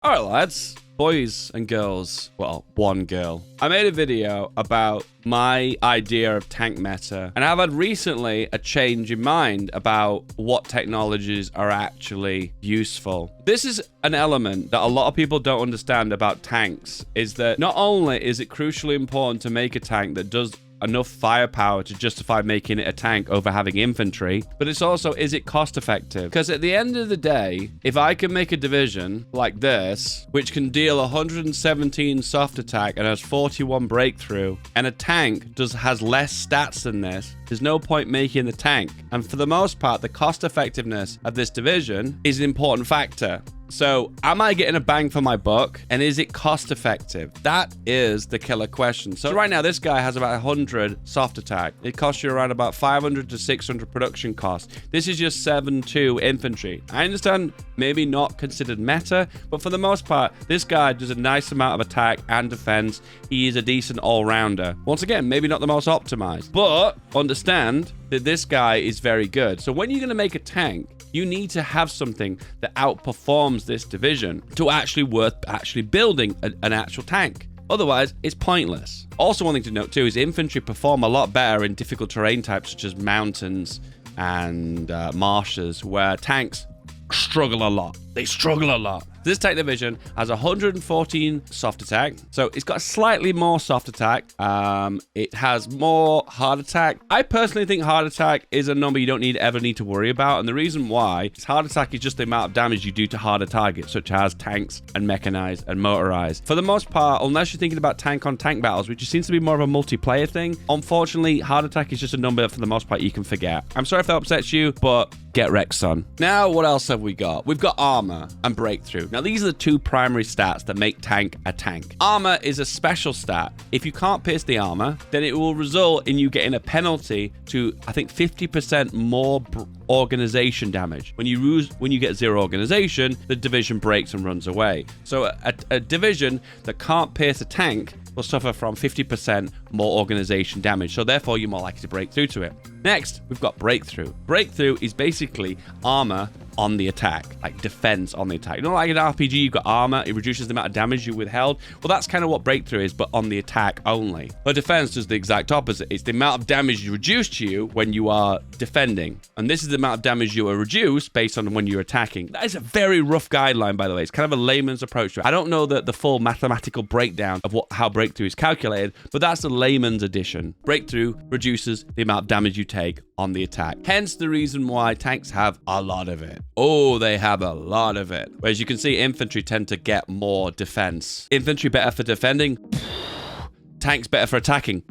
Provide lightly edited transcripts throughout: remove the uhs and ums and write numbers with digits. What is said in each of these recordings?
All right, lads, boys and girls. Well, one girl. I made a video about my idea of tank meta, and I've had recently a change in mind about what technologies are actually useful. This is an element that a lot of people don't understand about tanks, is that not only is it crucially important to make a tank that does enough firepower to justify making it a tank over having infantry, but it's also, is it cost effective? Because at the end of the day, if I can make a division like this, which can deal 117 soft attack and has 41 breakthrough, and a tank has less stats than this, there's no point making the tank. And for the most part, the cost effectiveness of this division is an important factor. So am I getting a bang for my buck? And is it cost effective? That is the killer question. So right now, this guy has about 100 soft attack. It costs you around about 500 to 600 production costs. This is just 7-2 infantry. I understand maybe not considered meta, but for the most part, this guy does a nice amount of attack and defense. He is a decent all-rounder. Once again, maybe not the most optimized, but understand that this guy is very good. So when you're going to make a tank, you need to have something that outperforms this division to actually worth actually building an actual tank. Otherwise, it's pointless. Also, one thing to note too is infantry perform a lot better in difficult terrain types such as mountains and marshes, where tanks struggle a lot. They struggle a lot. This tank division has 114 soft attack, so it's got slightly more soft attack. It has more hard attack. I personally think hard attack is a number you don't ever need to worry about, and the reason why is hard attack is just the amount of damage you do to harder targets, such as tanks and mechanized and motorized. For the most part, unless you're thinking about tank on tank battles, which seems to be more of a multiplayer thing, unfortunately, hard attack is just a number for the most part you can forget. I'm sorry if that upsets you, but get wrecked, son. Now, what else have we got? We've got armor and breakthrough. Now, these are the two primary stats that make tank a tank. Armor is a special stat. If you can't pierce the armor, then it will result in you getting a penalty to, I think, 50% more organization damage. When you get 0 organization, the division breaks and runs away. So a division that can't pierce a tank will suffer from 50% more organization damage. So therefore, you're more likely to break through to it. Next, we've got breakthrough. Breakthrough is basically armor on the attack, like defense on the attack. You know, like an RPG, you've got armor, it reduces the amount of damage you withheld. Well, that's kind of what breakthrough is, but on the attack only. But defense does the exact opposite. It's the amount of damage you reduce to you when you are defending. And this is the amount of damage you are reduced based on when you're attacking. That is a very rough guideline, by the way. It's kind of a layman's approach to it. I don't know the full mathematical breakdown of how breakthrough is calculated, but that's the layman's edition. Breakthrough reduces the amount of damage you take on the attack. Hence the reason why tanks have a lot of it. Oh, they have a lot of it. Whereas you can see infantry tend to get more defense. Infantry better for defending. Tanks better for attacking.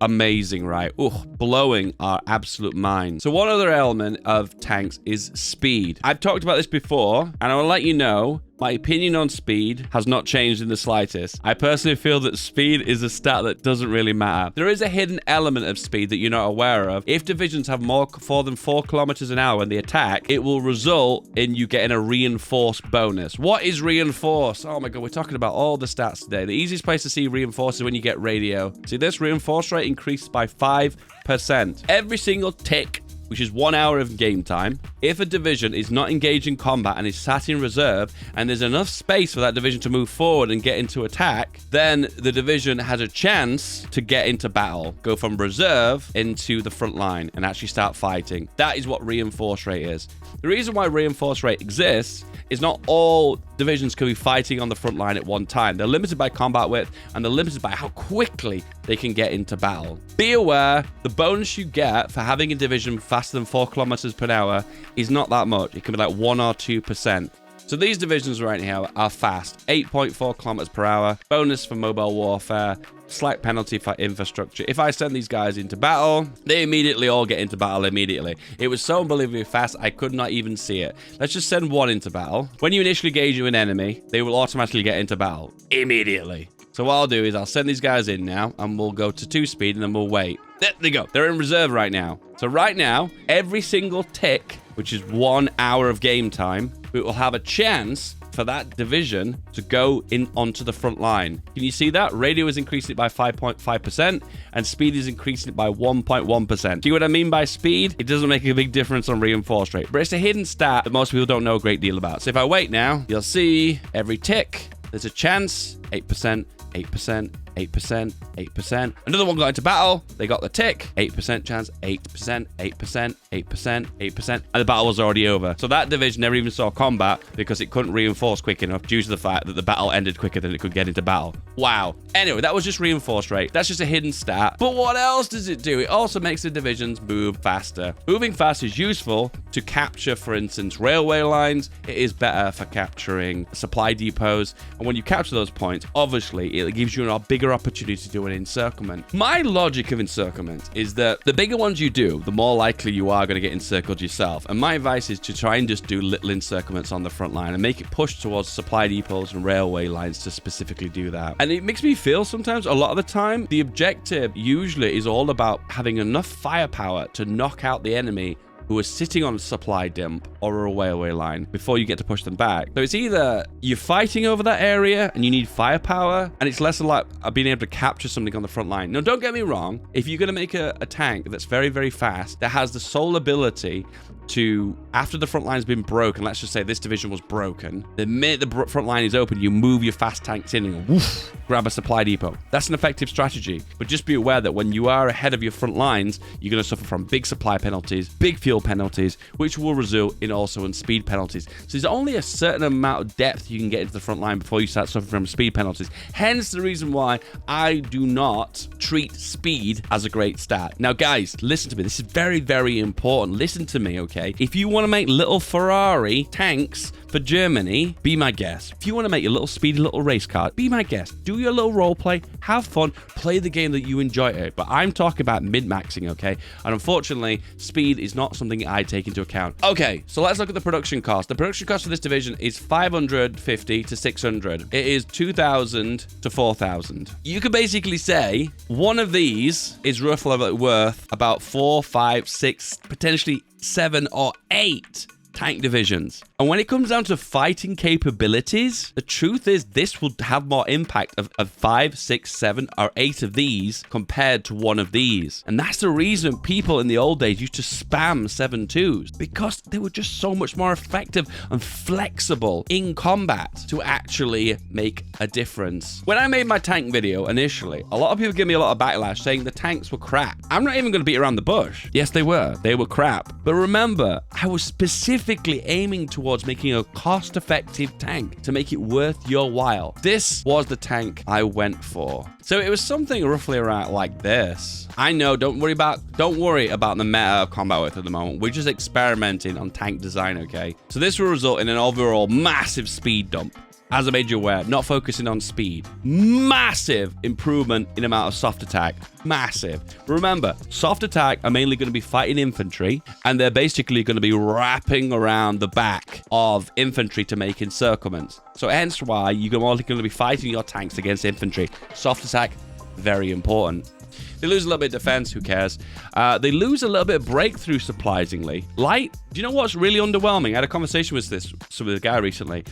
Amazing, right? Oh, blowing our absolute mind. So one other element of tanks is speed. I've talked about this before, and I will let you know, my opinion on speed has not changed in the slightest. I personally feel that speed is a stat that doesn't really matter. There is a hidden element of speed that you're not aware of. If divisions have more than 4 kilometers an hour in the attack, it will result in you getting a reinforced bonus. What is reinforced? Oh my god, we're talking about all the stats today. The easiest place to see reinforced is when you get radio. See, this reinforced rate increases by 5%. Every single tick, which is 1 hour of game time. If a division is not engaged in combat and is sat in reserve, and there's enough space for that division to move forward and get into attack, then the division has a chance to get into battle, go from reserve into the front line and actually start fighting. That is what reinforce rate is. The reason why reinforce rate exists is not all divisions can be fighting on the front line at one time. They're limited by combat width, and they're limited by how quickly they can get into battle. Be aware, the bonus you get for having a division faster than 4 kilometers per hour is not that much. It can be like 1 or 2%. So these divisions right now are fast, 8.4 kilometers per hour, bonus for mobile warfare, slight penalty for infrastructure. If I send these guys into battle, they immediately all get into battle immediately. It was so unbelievably fast, I could not even see it. Let's just send one into battle. When you initially engage an enemy, they will automatically get into battle immediately. So what I'll do is I'll send these guys in now, and we'll go to 2 speed, and then we'll wait. There they go. They're in reserve right now. So right now, every single tick, which is 1 hour of game time, we will have a chance for that division to go in onto the front line. Can you see that? Radio is increasing it by 5.5% and speed is increasing it by 1.1%. See what I mean by speed? It doesn't make a big difference on reinforced rate, but it's a hidden stat that most people don't know a great deal about. So if I wait now, you'll see every tick, there's a chance, 8%, 8%, 8%, 8%. Another one got into battle. They got the tick. 8% chance, 8%, 8%, 8%, 8%. And the battle was already over. So that division never even saw combat because it couldn't reinforce quick enough due to the fact that the battle ended quicker than it could get into battle. Wow. Anyway, that was just reinforced rate. That's just a hidden stat. But what else does it do? It also makes the divisions move faster. Moving fast is useful to capture, for instance, railway lines. It is better for capturing supply depots. And when you capture those points, obviously, it gives you a bigger opportunity to do an encirclement. My logic of encirclement is that the bigger ones you do, the more likely you are going to get encircled yourself. And my advice is to try and just do little encirclements on the front line and make it push towards supply depots and railway lines to specifically do that. And it makes me feel sometimes, a lot of the time, the objective usually is all about having enough firepower to knock out the enemy who are sitting on a supply dump or a railway line before you get to push them back. So it's either you're fighting over that area and you need firepower, and it's less like being able to capture something on the front line. Now, don't get me wrong. If you're going to make a tank that's very, very fast, that has the sole ability to, after the front line's been broken, let's just say this division was broken, the minute the front line is open, you move your fast tanks in and woof, grab a supply depot. That's an effective strategy. But just be aware that when you are ahead of your front lines, you're going to suffer from big supply penalties, big fuel penalties, which will result in also in speed penalties. So there's only a certain amount of depth you can get into the front line before you start suffering from speed penalties. Hence the reason why I do not treat speed as a great stat. Now, guys, listen to me. This is very, very important. Listen to me, okay? If you want to make little Ferrari tanks for Germany, be my guest. If you want to make your little speedy little race car, be my guest. Do your little role play, have fun, play the game that you enjoy it. But I'm talking about min-maxing, okay? And unfortunately, speed is not something I take into account. Okay, so let's look at the production cost. The production cost for this division is 550 to 600. It is 2,000 to 4,000. You could basically say one of these is roughly worth about 4, 5, 6, potentially 7 or 8 tank divisions. And when it comes down to fighting capabilities, the truth is this will have more impact of 5, 6, 7, or 8 of these compared to one of these. And that's the reason people in the old days used to spam 7.2s, because they were just so much more effective and flexible in combat to actually make a difference. When I made my tank video initially, a lot of people give me a lot of backlash saying the tanks were crap. I'm not even going to beat around the bush. Yes, they were. They were crap. But remember, I was specifically aiming towards making a cost-effective tank to make it worth your while. This was the tank I went for. So it was something roughly around like this. I know, don't worry about the meta of combat with at the moment. We're just experimenting on tank design, okay? So this will result in an overall massive speed dump. As I made you aware, not focusing on speed. Massive improvement in amount of soft attack. Massive. Remember, soft attack are mainly going to be fighting infantry, and they're basically going to be wrapping around the back of infantry to make encirclements. So hence why you're only going to be fighting your tanks against infantry. Soft attack, very important. They lose a little bit of defense, who cares? They lose a little bit of breakthrough, surprisingly. Light, do you know what's really underwhelming? I had a conversation with a guy recently.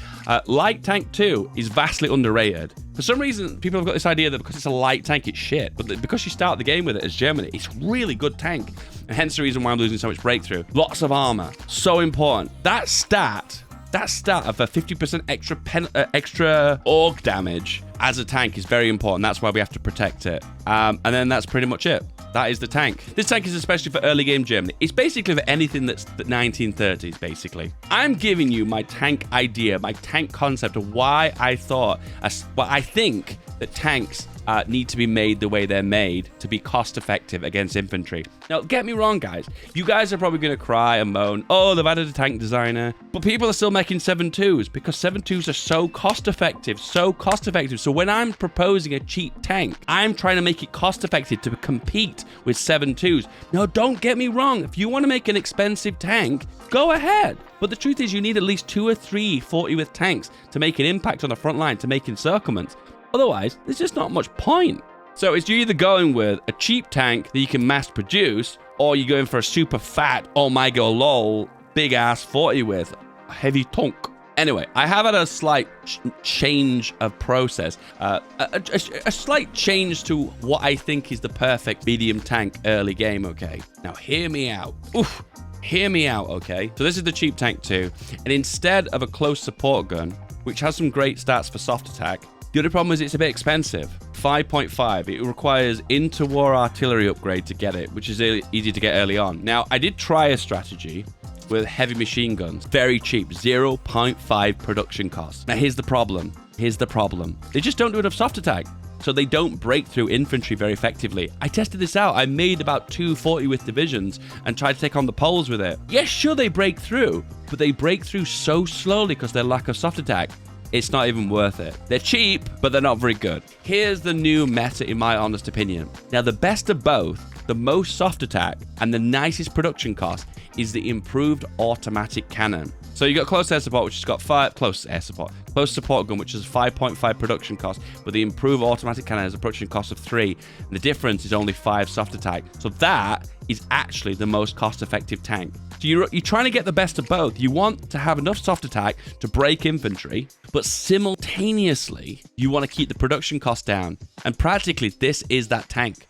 Light tank 2 is vastly underrated. For some reason, people have got this idea that because it's a light tank, it's shit. But because you start the game with it as Germany, it's really good tank. And hence the reason why I'm losing so much breakthrough. Lots of armor. So important. That stat of a 50% extra org damage as a tank is very important. That's why we have to protect it. And then that's pretty much it. That is the tank. This tank is especially for early game Germany. It's basically for anything that's the 1930s, basically. I'm giving you my tank idea, my tank concept of why I think that tanks need to be made the way they're made to be cost effective against infantry. Now, get me wrong, guys. You guys are probably going to cry and moan, oh, they've added a tank designer. But people are still making 7.2s because 7.2s are so cost effective. So when I'm proposing a cheap tank, I'm trying to make it cost effective to compete with 7.2s. Now, don't get me wrong. If you want to make an expensive tank, go ahead. But the truth is you need at least 2 or 3 40 with tanks to make an impact on the front line, to make encirclements. Otherwise, there's just not much point. So it's you're either going with a cheap tank that you can mass produce, or you're going for a super fat, oh my god, lol, big ass 40 with a heavy tonk. Anyway, I have had a slight change of process, a slight change to what I think is the perfect medium tank early game, okay? Now, hear me out. Oof. Hear me out, okay? So this is the cheap tank 2, and instead of a close support gun, which has some great stats for soft attack, the other problem is it's a bit expensive. 5.5. It requires interwar artillery upgrade to get it, which is easy to get early on. Now, I did try a strategy with heavy machine guns. Very cheap. 0.5 production cost. Now, here's the problem. Here's the problem. They just don't do enough soft attack. So they don't break through infantry very effectively. I tested this out. I made about 240 with divisions and tried to take on the Poles with it. Yes, sure, they break through, but they break through so slowly because their lack of soft attack. It's not even worth it. They're cheap, but they're not very good. Here's the new meta, in my honest opinion. Now, the best of both, the most soft attack and the nicest production cost, is the improved automatic cannon. So you got close air support, which has got close support gun, which is 5.5 production cost, but the improved automatic cannon has a production cost of 3, and the difference is only 5 soft attack. So that is actually the most cost-effective tank. So you're trying to get the best of both. You want to have enough soft attack to break infantry, but simultaneously, you want to keep the production cost down. And practically, this is that tank.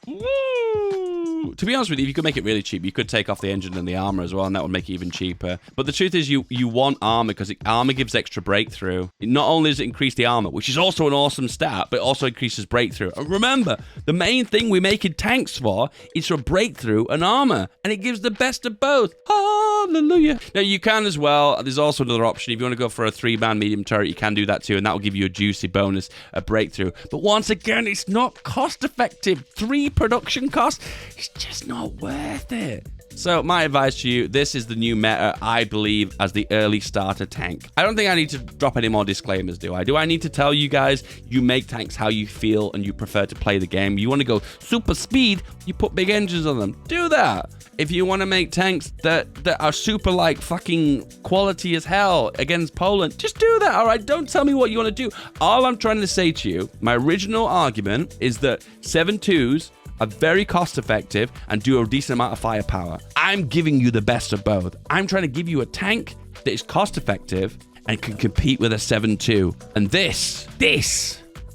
To be honest with you, if you could make it really cheap, you could take off the engine and the armor as well, and that would make it even cheaper. But the truth is, you want armor because armor gives extra breakthrough. Not only does it increase the armor, which is also an awesome stat, but it also increases breakthrough. And remember, the main thing we're making tanks for is for breakthrough and armor, and it gives the best of both. Hallelujah. Now, you can as well. There's also another option. If you want to go for a 3-man medium turret, you can do that too, and that will give you a juicy bonus, a breakthrough. But once again, it's not cost effective. 3 production costs, it's just not worth it. So my advice to you, this is the new meta, I believe, as the early starter tank. I don't think I need to drop any more disclaimers, do I? Do I need to tell you guys you make tanks how you feel and you prefer to play the game? You want to go super speed, you put big engines on them. Do that. If you want to make tanks that are super like fucking quality as hell against Poland, just do that, all right? Don't tell me what you want to do. All I'm trying to say to you, my original argument is that 7.2s are very cost effective and do a decent amount of firepower. I'm giving you the best of both. I'm trying to give you a tank that is cost effective and can compete with a 7.2. And this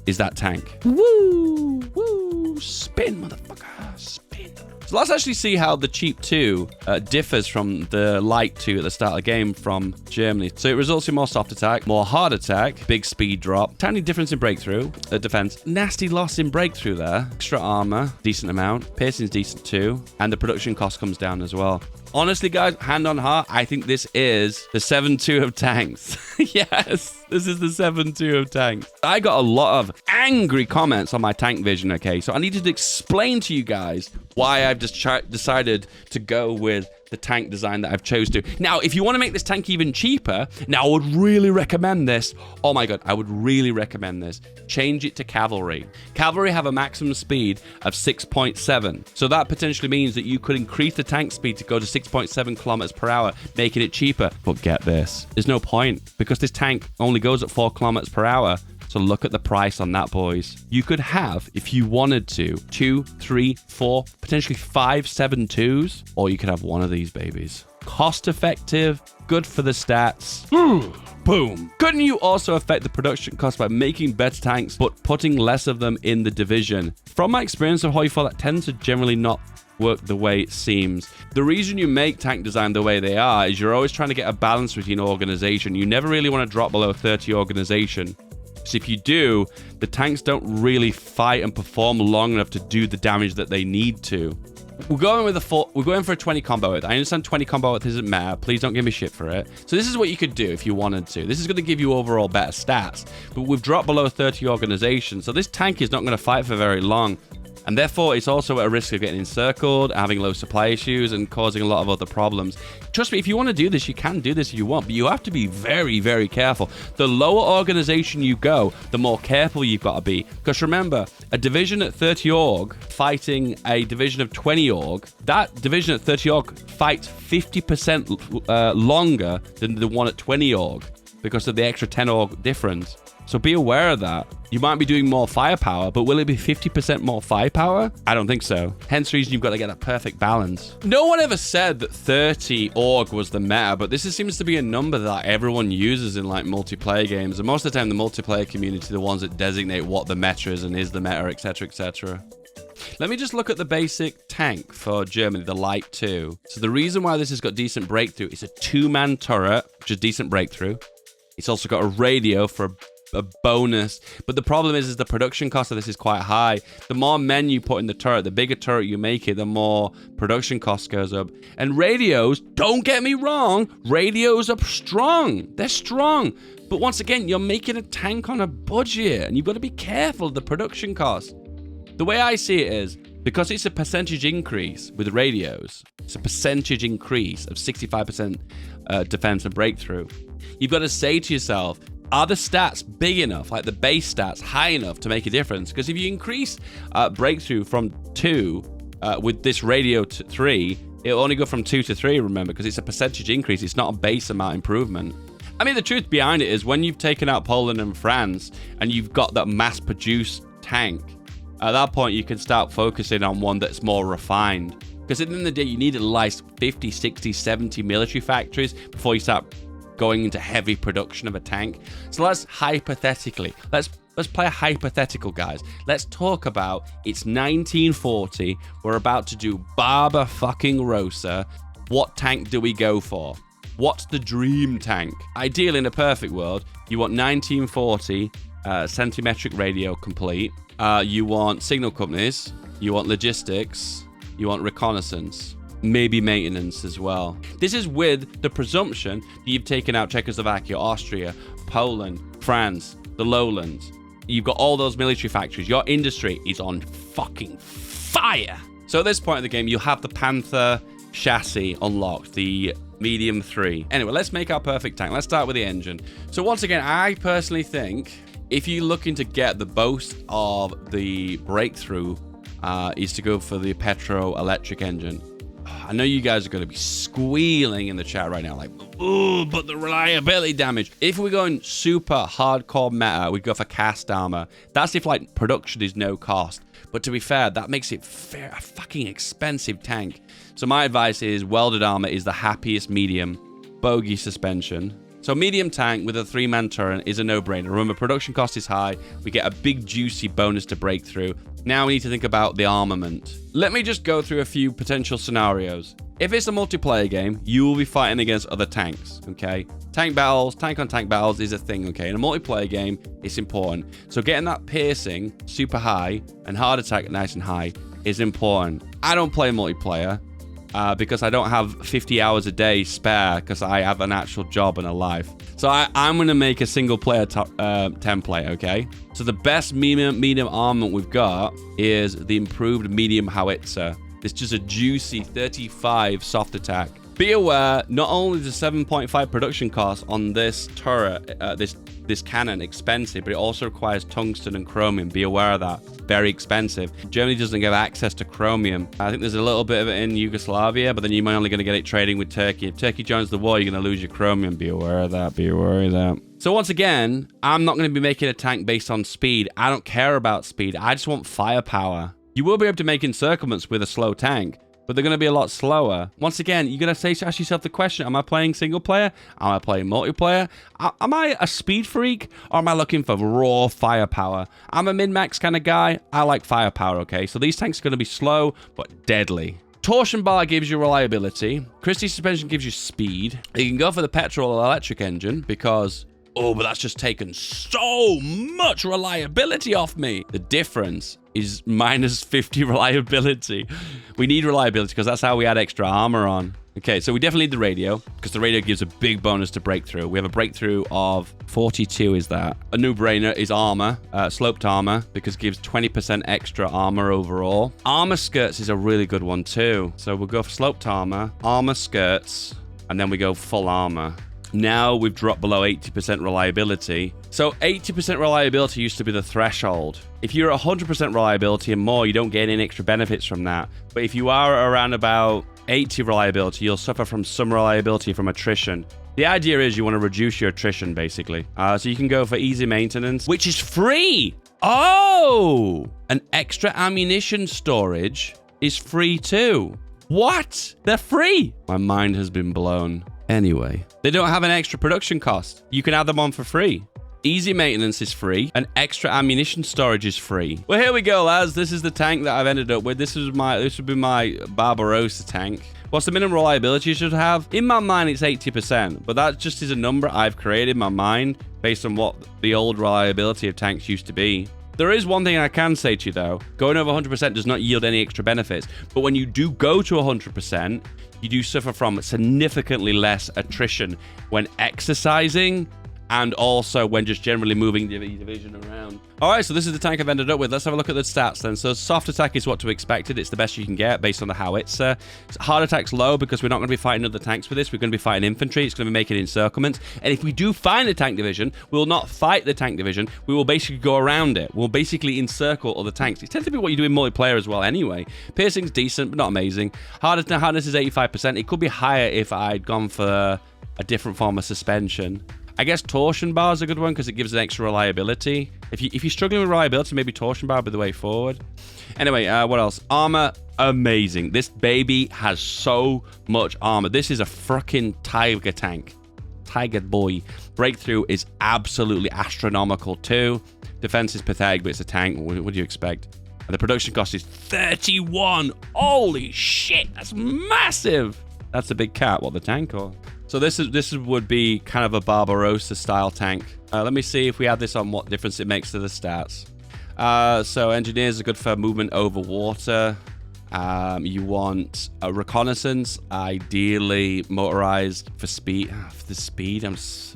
is that tank. Woo, woo, spin, motherfucker, spin. So let's actually see how the cheap 2 differs from the light 2 at the start of the game from Germany. So it results in more soft attack, more hard attack, big speed drop, tiny difference in breakthrough, defense, nasty loss in breakthrough there, extra armor, decent amount, piercing's decent too, and the production cost comes down as well. Honestly, guys, hand on heart, I think this is the 7.2 of tanks. Yes, this is the 7.2 of tanks. I got a lot of angry comments on my tank vision, okay? So I needed to explain to you guys why I've just decided to go with the tank design that I've chose to. Now, if you want to make this tank even cheaper, now I would really recommend this. Oh my God, I would really recommend this. Change it to cavalry. Cavalry have a maximum speed of 6.7. So that potentially means that you could increase the tank speed to go to 6.7 kilometers per hour, making it cheaper. But get this, there's no point because this tank only goes at 4 kilometers per hour. So look at the price on that, boys. You could have, if you wanted to, 2, 3, 4, potentially 5 7.2s, or you could have one of these babies. Cost effective, good for the stats. Boom. Couldn't you also affect the production cost by making better tanks, but putting less of them in the division? From my experience of HOI4, that tends to generally not work the way it seems. The reason you make tank design the way they are is you're always trying to get a balance between organization. You never really want to drop below 30 organization. So if you do, the tanks don't really fight and perform long enough to do the damage that they need to. We're going for a 20 combo width. I understand 20 combo width isn't meta. Please don't give me shit for it. So this is what you could do if you wanted to. This is going to give you overall better stats. But we've dropped below 30 organization. So this tank is not going to fight for very long. And therefore, it's also at a risk of getting encircled, having low supply issues, and causing a lot of other problems. Trust me, if you want to do this, you can do this if you want, but you have to be very, very careful. The lower organization you go, the more careful you've got to be. Because remember, a division at 30 org fighting a division of 20 org, that division at 30 org fights 50% longer than the one at 20 org because of the extra 10 org difference. So be aware of that. You might be doing more firepower, but will it be 50% more firepower? I don't think so. Hence the reason you've got to get that perfect balance. No one ever said that 30 org was the meta, but this seems to be a number that everyone uses in like multiplayer games. And most of the time, the multiplayer community are the ones that designate what the meta is and is the meta, etc., etc. Let me just look at the basic tank for Germany, the Light 2. So the reason why this has got decent breakthrough, it's a 2-man turret, which is decent breakthrough. It's also got a radio for a bonus, but the problem is the production cost of this is quite high. The more men you put in the turret, the bigger turret you make it, the more production cost goes up. And radios, don't get me wrong, radios are strong. They're strong. But once again, you're making a tank on a budget, and you've got to be careful of the production cost. The way I see it is, because it's a percentage increase with radios, it's a percentage increase of 65% defense and breakthrough. You've got to say to yourself, are the stats big enough, like the base stats, high enough to make a difference? Because if you increase breakthrough from 2 with this radio to 3, it'll only go from 2 to 3, remember, because it's a percentage increase. It's not a base amount improvement. I mean, the truth behind it is when you've taken out Poland and France and you've got that mass-produced tank, at that point, you can start focusing on one that's more refined. Because at the end of the day, you need at least 50, 60, 70 military factories before you start going into heavy production of a tank. So let's hypothetically, let's play a hypothetical, guys. Let's talk about it's 1940. We're about to do Barbarossa. What tank do we go for? What's the dream tank? Ideally, in a perfect world, you want 1940 centimetric radio complete. You want signal companies. You want logistics. You want reconnaissance. Maybe maintenance as well. This is with the presumption that you've taken out Czechoslovakia, Austria, Poland, France, the lowlands. You've got all those military factories. Your industry is on fucking fire. So at this point in the game, you'll have the Panther chassis unlocked, the medium 3. Anyway, let's make our perfect tank. Let's start with the engine. So once again, I personally think if you're looking to get the most of the breakthrough is to go for the petro-electric engine. I know you guys are going to be squealing in the chat right now, like, ooh, but the reliability damage. If we're going super hardcore meta, we'd go for cast armor. That's if, like, production is no cost. But to be fair, that makes it a fucking expensive tank. So my advice is welded armor is the happiest medium. Bogey suspension. So medium tank with a 3-man turret is a no-brainer. Remember, production cost is high. We get a big, juicy bonus to breakthrough. Now we need to think about the armament. Let me just go through a few potential scenarios. If it's a multiplayer game, you will be fighting against other tanks, okay? Tank battles, tank-on-tank battles is a thing, okay? In a multiplayer game, it's important. So getting that piercing super high and hard attack nice and high is important. I don't play multiplayer. Because I don't have 50 hours a day spare because I have an actual job and a life. So I'm going to make a single player template, okay? So the best medium armament we've got is the improved medium howitzer. It's just a juicy 35 soft attack. Be aware, not only is the 7.5 production cost on this turret, this cannon expensive, but it also requires tungsten and chromium. Be aware of that. Very expensive. Germany doesn't have access to chromium. I think there's a little bit of it in Yugoslavia, but then you're only going to get it trading with Turkey. If Turkey joins the war, you're going to lose your chromium. Be aware of that. Be aware of that. So once again, I'm not going to be making a tank based on speed. I don't care about speed. I just want firepower. You will be able to make encirclements with a slow tank, but they're going to be a lot slower. Once again, you're going to ask yourself the question, am I playing single player? Am I playing multiplayer? Am I a speed freak? Or am I looking for raw firepower? I'm a min-max kind of guy. I like firepower, okay? So these tanks are going to be slow, but deadly. Torsion bar gives you reliability. Christie suspension gives you speed. You can go for the petrol or electric engine because, oh, but that's just taken so much reliability off me. The difference is minus 50 reliability. We need reliability because that's how we add extra armor on. Okay, so we definitely need the radio because the radio gives a big bonus to breakthrough. We have a breakthrough of 42 is that. A no-brainer is armor, sloped armor, because it gives 20% extra armor overall. Armor skirts is a really good one too. So we'll go for sloped armor skirts, and then we go full armor. Now we've dropped below 80% reliability. So 80% reliability used to be the threshold. If you're 100% reliability and more, you don't get any extra benefits from that. But if you are around about 80 reliability, you'll suffer from some reliability from attrition. The idea is you want to reduce your attrition, basically. So you can go for easy maintenance, which is free. Oh, an extra ammunition storage is free too. What? They're free. My mind has been blown. Anyway, they don't have an extra production cost. You can add them on for free. Easy maintenance is free, and extra ammunition storage is free. Well, here we go, lads. This is the tank that I've ended up with. This would be my Barbarossa tank. What's the minimum reliability you should have? In my mind, it's 80%, but that just is a number I've created in my mind based on what the old reliability of tanks used to be. There is one thing I can say to you, though. Going over 100% does not yield any extra benefits, but when you do go to 100%, you do suffer from significantly less attrition when exercising and also when just generally moving the division around. All right, so this is the tank I've ended up with. Let's have a look at the stats then. So soft attack is what to expected. It's the best you can get based on the howitzer. Hard attack's low because we're not going to be fighting other tanks with this. We're going to be fighting infantry. It's going to be making encirclements. And if we do find a tank division, we'll not fight the tank division. We will basically go around it. We'll basically encircle other tanks. It tends to be what you do in multiplayer as well anyway. Piercing's decent, but not amazing. Hardness is 85%. It could be higher if I'd gone for a different form of suspension. I guess torsion bar is a good one because it gives an extra reliability. If you're struggling with reliability, maybe torsion bar would be the way forward. Anyway, what else? Armor, amazing. This baby has so much armor. This is a freaking tiger tank. Tiger boy. Breakthrough is absolutely astronomical too. Defense is pathetic, but it's a tank. What do you expect? And the production cost is 31. Holy shit, that's massive. That's a big cat. What, the tank or? So this would be kind of a Barbarossa style tank. Let me see if we add this on what difference it makes to the stats. So engineers are good for movement over water. You want a reconnaissance, ideally motorized for speed. For the speed,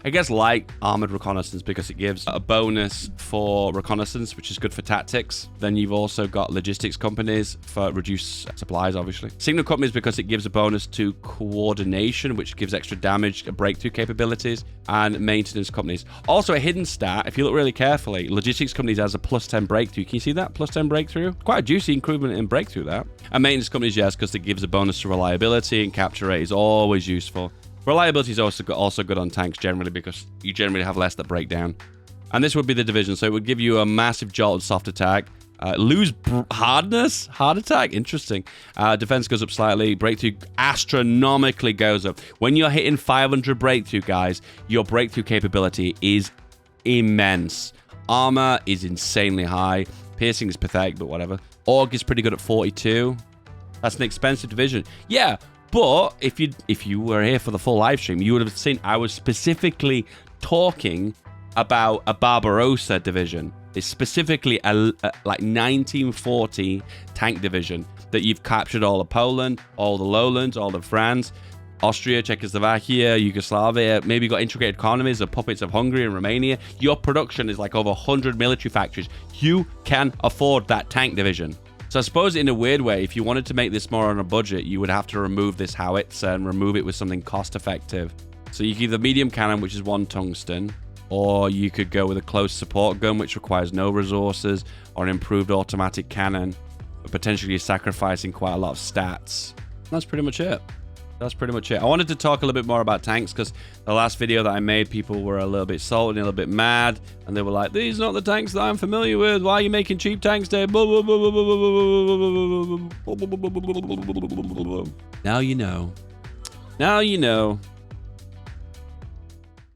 I guess light armored reconnaissance because it gives a bonus for reconnaissance, which is good for tactics. Then you've also got logistics companies for reduced supplies, obviously. Signal companies because it gives a bonus to coordination, which gives extra damage, breakthrough capabilities, and maintenance companies. Also a hidden stat, if you look really carefully, logistics companies has a +10 breakthrough. Can you see that? +10 breakthrough? Quite a juicy improvement in breakthrough, that. And maintenance companies, yes, because it gives a bonus to reliability, and capture rate is always useful. Reliability is also good on tanks generally because you generally have less that break down. And this would be the division, so it would give you a massive jolt of soft attack. Lose hardness? Hard attack? Interesting. Defense goes up slightly. Breakthrough astronomically goes up. When you're hitting 500 breakthrough, guys, your breakthrough capability is immense. Armor is insanely high. Piercing is pathetic, but whatever. Org is pretty good at 42. That's an expensive division. Yeah, but if you were here for the full live stream, you would have seen I was specifically talking about a Barbarossa division. It's specifically a like 1940 tank division that you've captured all of Poland, all the lowlands, all of France, Austria, Czechoslovakia, Yugoslavia, maybe got integrated economies of puppets of Hungary and Romania. Your production is like over 100 military factories. You can afford that tank division. So I suppose in a weird way, if you wanted to make this more on a budget, you would have to remove this howitzer and remove it with something cost effective. So you could either medium cannon, which is 1 tungsten, or you could go with a close support gun, which requires no resources, or an improved automatic cannon, but potentially you're sacrificing quite a lot of stats. That's pretty much it. That's pretty much it. I wanted to talk a little bit more about tanks because the last video that I made, people were a little bit salty, a little bit mad, and they were like, these are not the tanks that I'm familiar with. Why are you making cheap tanks, Dave? Now you know. Now you know.